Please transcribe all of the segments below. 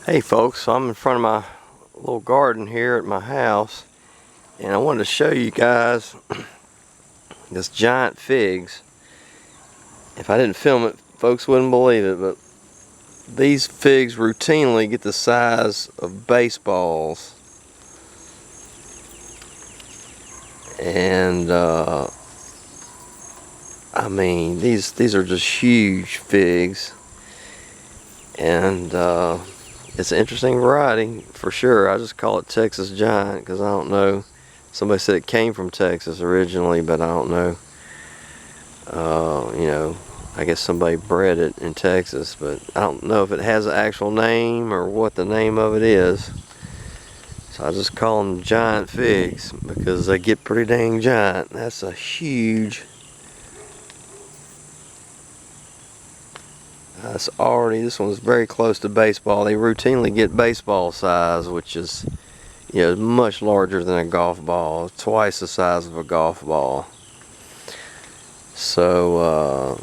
Hey folks, so I'm in front of my little garden here at my house, and I wanted to show you guys this giant figs. If I didn't film it, folks wouldn't believe it, but these figs routinely get the size of baseballs. And I mean, these are just huge figs, and it's an interesting variety for sure. I just call it Texas Giant because I don't know. Somebody said it came from Texas originally, but I don't know. You know, I guess somebody bred it in Texas, but I don't know if it has an actual name or what the name of it is. So I just call them giant figs because they get pretty dang giant. That's a huge. This one's very close to baseball. They routinely get baseball size, which is, you know, much larger than a golf ball, twice the size of a golf ball. So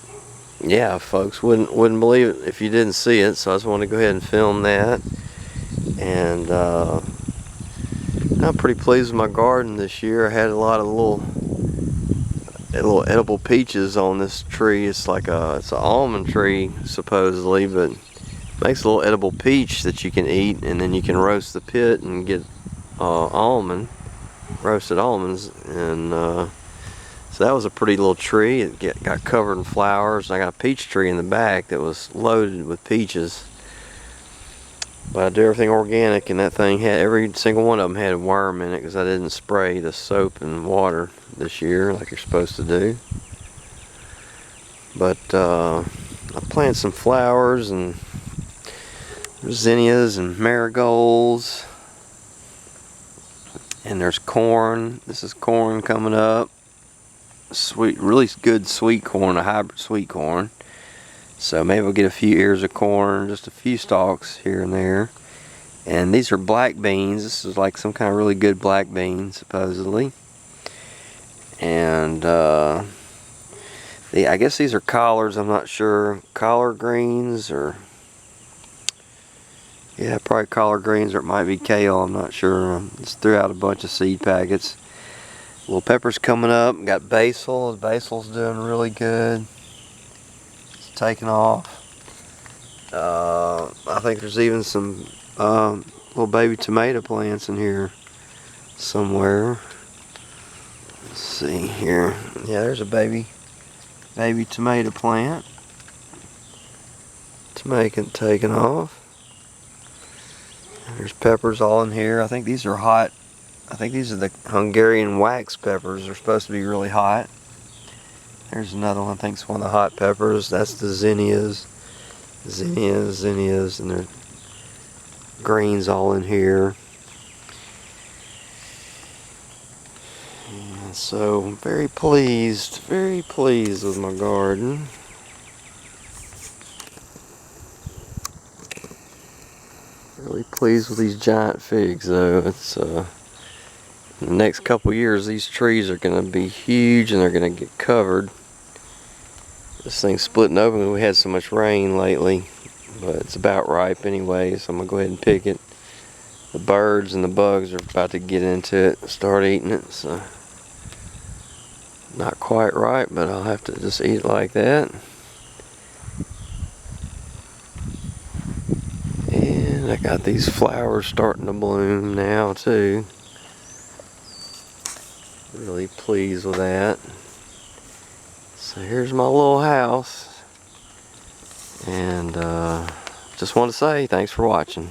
yeah, folks wouldn't believe it if you didn't see it. So I just want to go ahead and film that. And I'm pretty pleased with my garden this year. I had a lot of little edible peaches on this tree. It's like it's an almond tree supposedly, but it makes a little edible peach that you can eat, and then you can roast the pit and get roasted almonds. And so that was a pretty little tree. It got covered in flowers. I got a peach tree in the back that was loaded with peaches. But I do everything organic, and that thing had, every single one of them had a worm in it because I didn't spray the soap and water this year like you're supposed to do. But I planted some flowers and zinnias and marigolds, and there's corn. This is corn coming up. Sweet, really good sweet corn, a hybrid sweet corn. So maybe we'll get a few ears of corn, just a few stalks here and there. And these are black beans. This is like some kind of really good black bean, supposedly. And I guess these are collards. I'm not sure. Collard greens, or yeah, probably collard greens, or it might be kale. I'm not sure. Just threw out a bunch of seed packets. Little peppers coming up. Got basil. The basil's doing really good. Taking off. I think there's even some little baby tomato plants in here somewhere. Let's see here. Yeah, there's a baby tomato plant. Taking off. There's peppers all in here. I think these are hot. I think these are the Hungarian wax peppers. They're supposed to be really hot. There's another one, I think it's one of the hot peppers. That's the zinnias, and there's greens all in here. And so I'm very pleased with my garden. Really pleased with these giant figs though. It's in the next couple years these trees are going to be huge, and they're going to get covered. This thing's splitting open. We had so much rain lately, but it's about ripe anyway, so I'm going to go ahead and pick it. The birds and the bugs are about to get into it and start eating it, so not quite ripe, but I'll have to just eat it like that. And I got these flowers starting to bloom now too. Really pleased with that. So here's my little house, and just want to say thanks for watching.